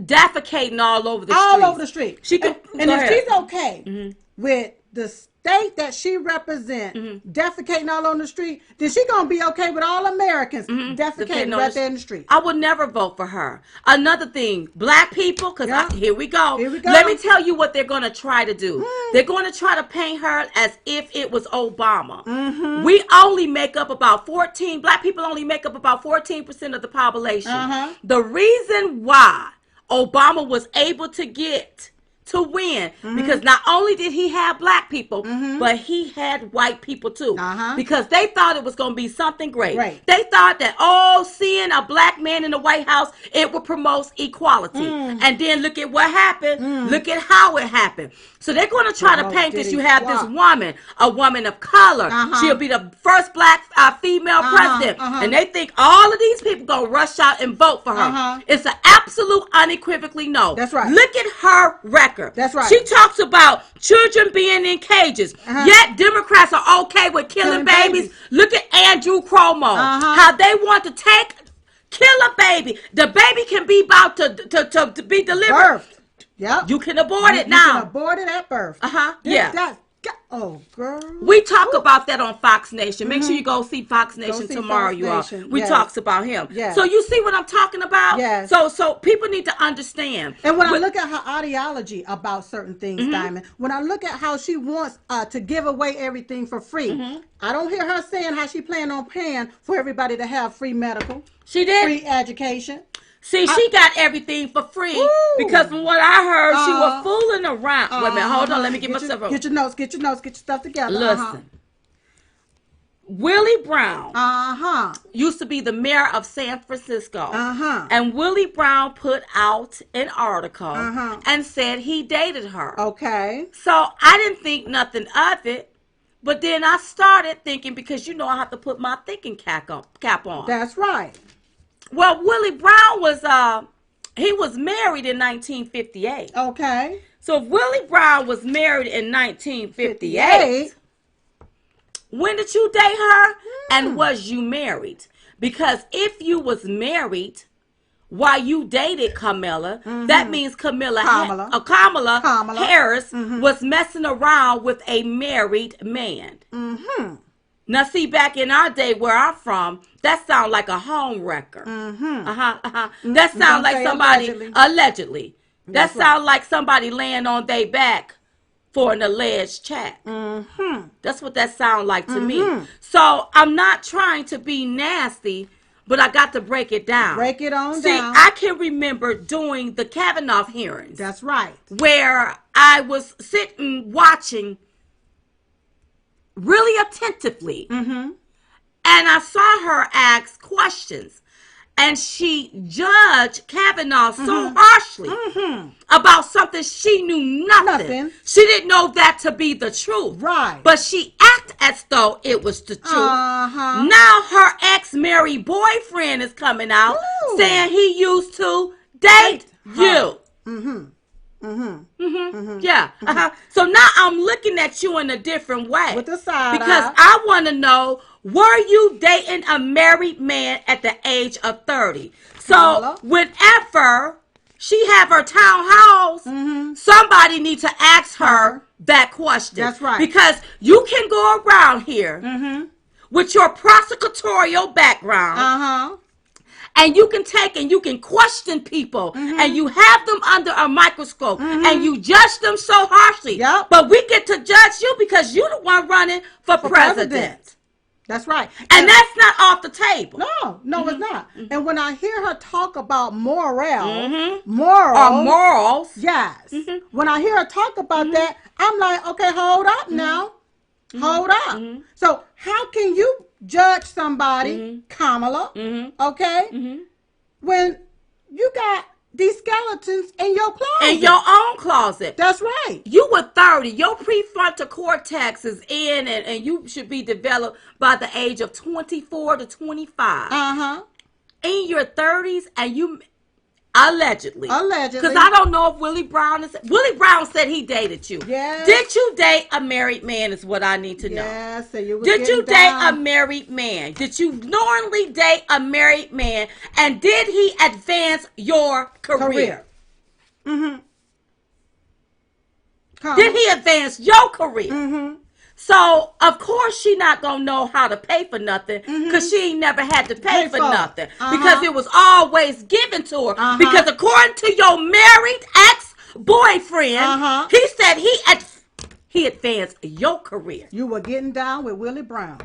Defecating all over the street. All over the street. She could, and if she's okay with the state that she represents defecating all on the street, then she gonna be okay with all Americans defecating right there in the street. I would never vote for her. Another thing, black people, because here we go. Let me tell you what they're gonna try to do. They're gonna try to paint her as if it was Obama. We only make up about black people only make up about 14% of the population. The reason why Obama was able to win because not only did he have black people, but he had white people too. Because they thought it was going to be something great. They thought that, seeing a black man in the White House, it would promote equality. And then look at what happened. Look at how it happened. So they're going to try to paint this. You have this woman, a woman of color. She'll be the first black female president. And they think all of these people going to rush out and vote for her. It's an absolute unequivocally no. That's right. Look at her record. record. That's right. She talks about children being in cages. Yet Democrats are okay with killing babies. Look at Andrew Cuomo. How they want to kill a baby. The baby can be about to be delivered. Birthed. Yep. You can abort it now. You can abort it at birth. Yeah. Oh, girl. We talk about that on Fox Nation. Make sure you go see Fox Nation tomorrow, you all. We talks about him. Yes. So you see what I'm talking about? Yes. So people need to understand. And when I look at her ideology about certain things, Diamond, when I look at how she wants to give away everything for free, I don't hear her saying how she plan on paying for everybody to have free medical. She did. Free education. See, she got everything for free because from what I heard, she was fooling around. Wait a minute, hold on. Let me get myself Get your notes. Get your stuff together. Listen. Willie Brown used to be the mayor of San Francisco. And Willie Brown put out an article and said he dated her. Okay. So I didn't think nothing of it. But then I started thinking, because I have to put my thinking cap on. That's right. Well, Willie Brown he was married in 1958. Okay. So if Willie Brown was married in 1958, when did you date her? And was you married? Because if you was married while you dated Kamala, that means Kamala Harris was messing around with a married man. Now, see, back in our day where I'm from, that sounds like a home wrecker. That sounds like somebody, allegedly. That sounds like somebody laying on their back for an alleged chat. That's what that sounds like to me. So I'm not trying to be nasty, but I got to break it down. Break it on down. See, I can remember doing the Kavanaugh hearings. That's right. Where I was sitting watching really attentively. And I saw her ask questions. And she judged Kavanaugh so harshly about something she knew nothing. She didn't know that to be the truth. Right. But she acted as though it was the truth. Now her ex-married boyfriend is coming out saying he used to date you. Yeah. So now I'm looking at you in a different way. With the side because eye. I want to know, were you dating a married man at the age of 30? So whenever she have her townhouse, somebody needs to ask her that question. That's right. Because you can go around here with your prosecutorial background. And you can take and you can question people and you have them under a microscope and you judge them so harshly. But we get to judge you because you're the one running for president. That's right. And that's not off the table. No, it's not. And when I hear her talk about morals, yes. When I hear her talk about that, I'm like, okay, hold up now. Hold up. So how can you judge somebody, Kamala, okay, when you got these skeletons in your closet? In your own closet. That's right. You were 30. Your prefrontal cortex is in and you should be developed by the age of 24 to 25. In your 30s and you... Allegedly. Because I don't know if Willie Brown said he dated you. Yes. Did you date a married man is what I need to know. Yes. So you did you date a married man? Did you knowingly date a married man? And did he advance your career? Did he advance your career? So, of course, she not going to know how to pay for nothing because she ain't never had to pay for nothing because it was always given to her. Because according to your married ex-boyfriend, he said he advanced your career. You were getting down with Willie Brown.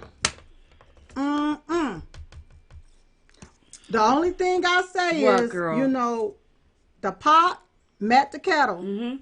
The only thing I say is, you know, the pot met the kettle.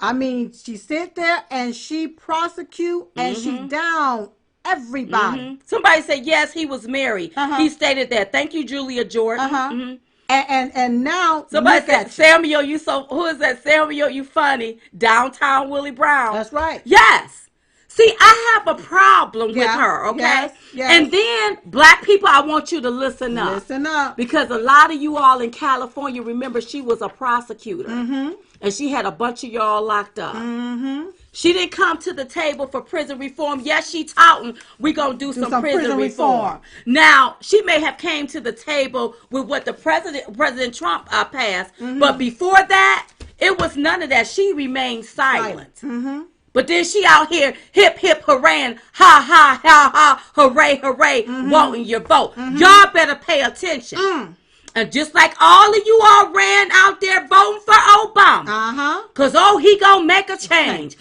I mean, she sit there and she prosecute and she down everybody. Somebody said, yes, he was married. He stated that. Thank you, Julia Jordan. And now somebody said, Samuel, who is that? Samuel, you funny. Downtown Willie Brown. That's right. Yes. See, I have a problem with her, okay? Yes. And then, black people, I want you to listen up. Listen up. Because a lot of you all in California, remember, she was a prosecutor. Mm-hmm. And she had a bunch of y'all locked up. Mm-hmm. She didn't come to the table for prison reform. Yes, she touting, we're going to do some prison reform. Now, she may have came to the table with what the President Trump passed. Mm-hmm. But before that, it was none of that. She remained silent. Mm-hmm. But then she out here, hip, hip, hooray, ha, ha, ha, ha, hooray, hooray, wanting your vote. Y'all better pay attention. And just like all of you all ran out there voting for Obama. Because, he going to make a change.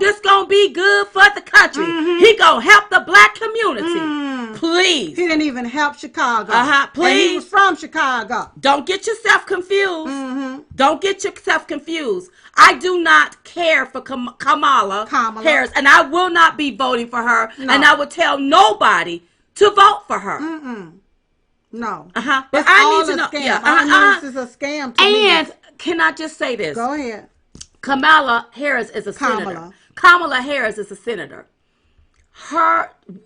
This going to be good for the country. He going to help the black community. Please. He didn't even help Chicago. Please. And he was from Chicago. Don't get yourself confused. Don't get yourself confused. I do not care for Kamala Harris. And I will not be voting for her. No. And I would tell nobody to vote for her. No. But I need to know. Yeah. This is a scam to me. And can I just say this? Go ahead. Kamala Harris is a senator. Kamala Harris is a senator.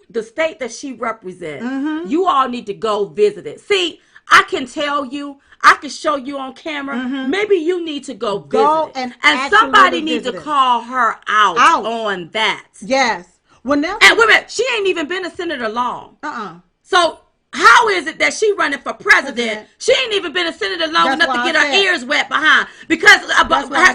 The state that she represents, you all need to go visit it. See, I can tell you, I can show you on camera. Maybe you need to go visit it. And somebody needs to call her out on that. Yes. And wait a minute, she ain't even been a senator long. So how is it that she running for president? She ain't even been a senator long enough to get her ears wet behind. Because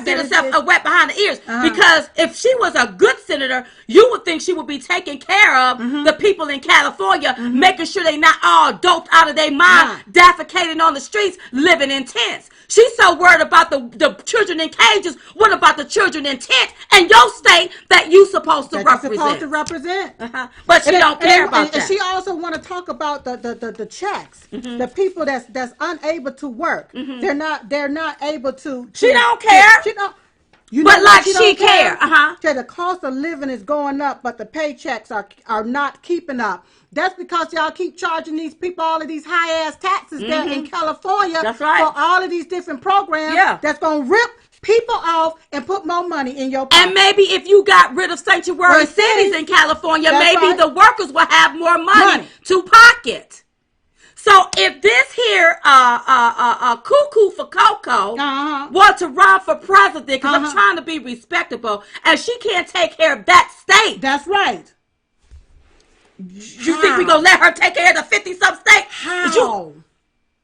get herself wet behind the ears. Because if she was a good senator, you would think she would be taking care of the people in California, making sure they not all doped out of their mind, defecating on the streets, living in tents. She's so worried about the children in cages. What about the children in tents and your state that you supposed to represent? But she don't care about that. And she also want to talk about the checks, the people that's unable to work. They're not able to. She don't care. She don't. But like she care. The cost of living is going up, but the paychecks are not keeping up. That's because y'all keep charging these people all of these high ass taxes there in California. That's right. For all of these different programs. That's gonna rip people off and put more money in your pocket. And maybe if you got rid of sanctuary cities in California, maybe the workers will have more money to pocket. So if this here cuckoo for Coco want to run for president, because I'm trying to be respectable, and she can't take care of that state. That's right. You think we gonna let her take care of the 50-some state? How?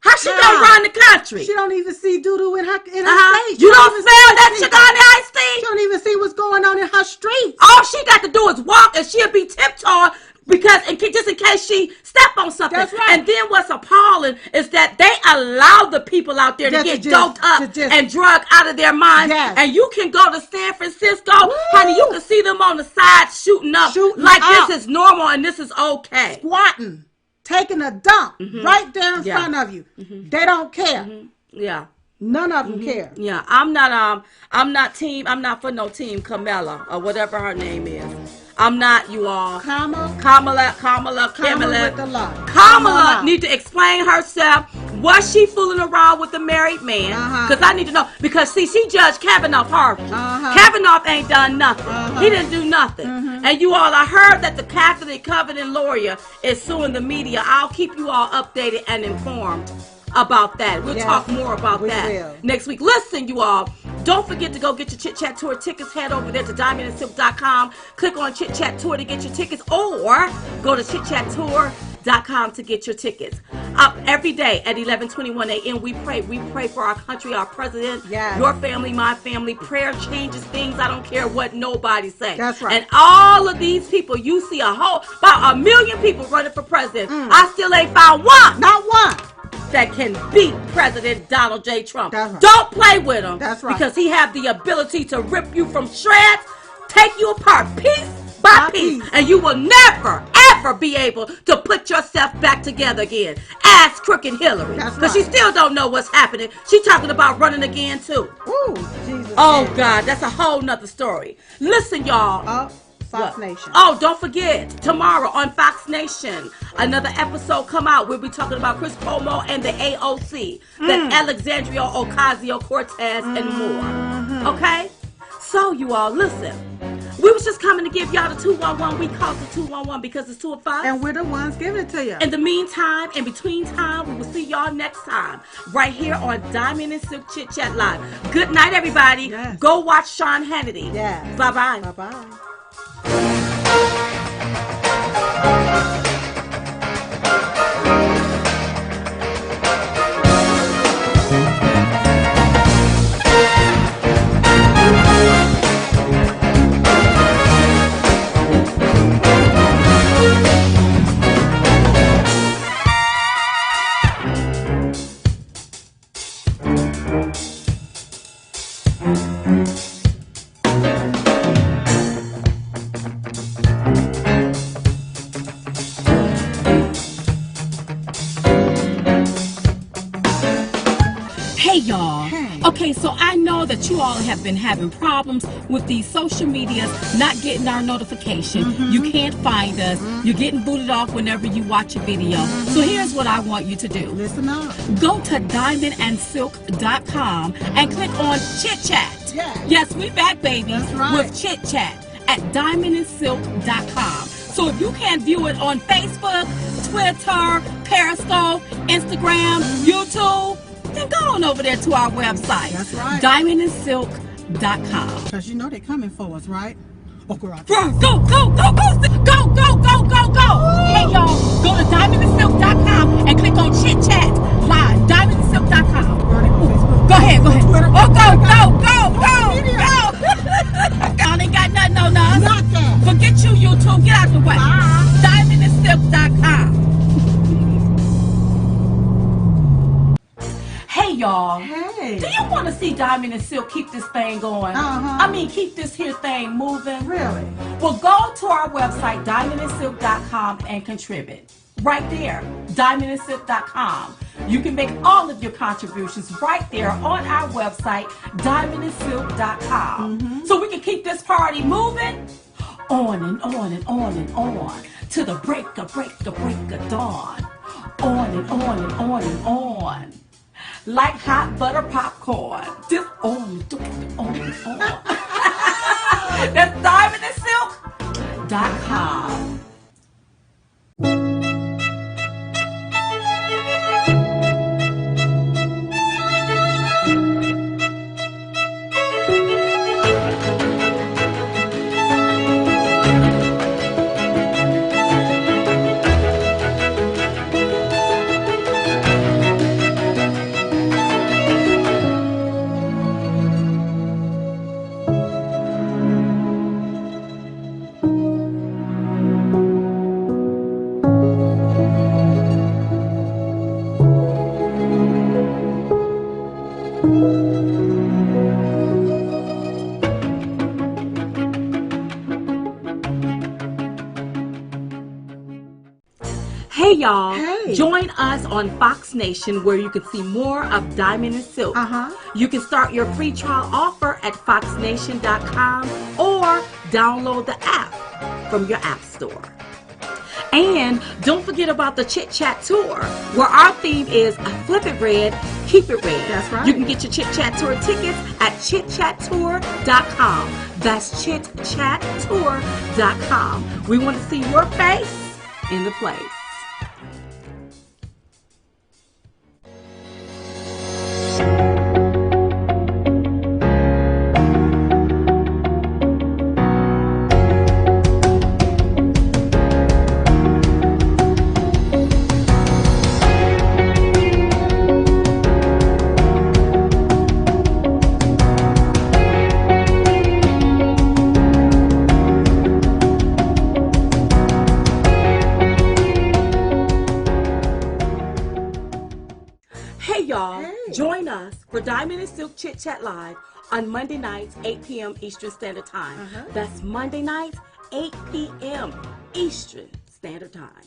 How she gonna run the country? She don't even see doo-doo in her state. You don't smell that Chicano iced tea? She don't even see what's going on in her streets. All she got to do is walk, and she'll be tiptoeing just in case she step on something. That's right. And then what's appalling is that they allow the people out there to get doped up and drugged out of their minds. And you can go to San Francisco, honey, you can see them on the side shooting up this is normal and this is okay. Squatting, taking a dump right there in front of you. They don't care. None of them care. I'm not for no team Kamala or whatever her name is. I'm not, you all. Kamala need to explain herself. Was she fooling around with a married man? Because I need to know. Because, see, she judged Kavanaugh harshly. Kavanaugh ain't done nothing. He didn't do nothing. And you all, I heard that the Catholic Covenant lawyer is suing the media. I'll keep you all updated and informed about that. We'll talk more about that next week. Listen, you all, don't forget to go get your Chit Chat Tour tickets. Head over there to diamondandsilk.com. Click on Chit Chat Tour to get your tickets, or go to chitchattour.com to get your tickets. Up every day at 11:21 a.m. We pray for our country, our president, your family, my family. Prayer changes things. I don't care what nobody say. That's right. And all of these people, you see about 1 million people running for president. I still ain't found one. Not one. That can beat President Donald J. Trump. Right. Don't play with him. That's right. Because he have the ability to rip you from shreds, take you apart piece by piece, and you will never, ever be able to put yourself back together again. Ask Crooked Hillary. Because she still don't know what's happening. She talking about running again, too. Ooh, Jesus. Oh, God, that's a whole nother story. Listen, y'all. Fox Nation. Oh, don't forget, tomorrow on Fox Nation, another episode come out. We'll be talking about Chris Cuomo and the AOC, the Alexandria Ocasio-Cortez, and more. Okay? So, you all, listen. We was just coming to give y'all the 211. We called the 211 because it's 2 of us. And we're the ones giving it to you. In the meantime, in between time, we will see y'all next time. Right here on Diamond and Silk Chit Chat Live. Good night, everybody. Yes. Go watch Sean Hannity. Yes. Bye-bye. Bye-bye. Okay, so I know that you all have been having problems with these social medias, not getting our notification. You can't find us. You're getting booted off whenever you watch a video. So here's what I want you to do. Listen up. Go to diamondandsilk.com and click on Chit Chat. Yes, we back, baby. That's right. With Chit Chat at diamondandsilk.com. So if you can't view it on Facebook, Twitter, Periscope, Instagram, YouTube, then go on over there to our website. That's right. diamondandsilk.com. Because you know they're coming for us, right? Oh, girl. Go, go, go, go, go, go, go, go, go, go. Hey, y'all, go to diamondandsilk.com and click on Chit Chat Live. Diamondandsilk.com. Go ahead, go ahead. Oh, go, go, go, go, go. Y'all ain't got nothing on us. Nothing. Forget you, YouTube. Get out the way. Diamondandsilk.com. Hey, y'all. Hey. Do you want to see Diamond and Silk keep this thing going? I mean, keep this here thing moving? Really? Well, go to our website, diamondandsilk.com, and contribute. Right there, diamondandsilk.com. You can make all of your contributions right there on our website, diamondandsilk.com. So we can keep this party moving on and on and on and on to the break of dawn. On and on and on and on. Like hot butter popcorn. Just on and on and on. That's diamondandsilk.com. Hey y'all, join us on Fox Nation where you can see more of Diamond and Silk. You can start your free trial offer at foxnation.com or download the app from your app store. And don't forget about the Chit Chat Tour, where our theme is Flip It Red, Keep It Red. That's right. You can get your Chit Chat Tour tickets at chitchattour.com. That's chitchattour.com. We want to see your face in the place. Join us for Diamond and Silk Chit Chat Live on Monday nights, 8 p.m. Eastern Standard Time. That's Monday nights, 8 p.m. Eastern Standard Time.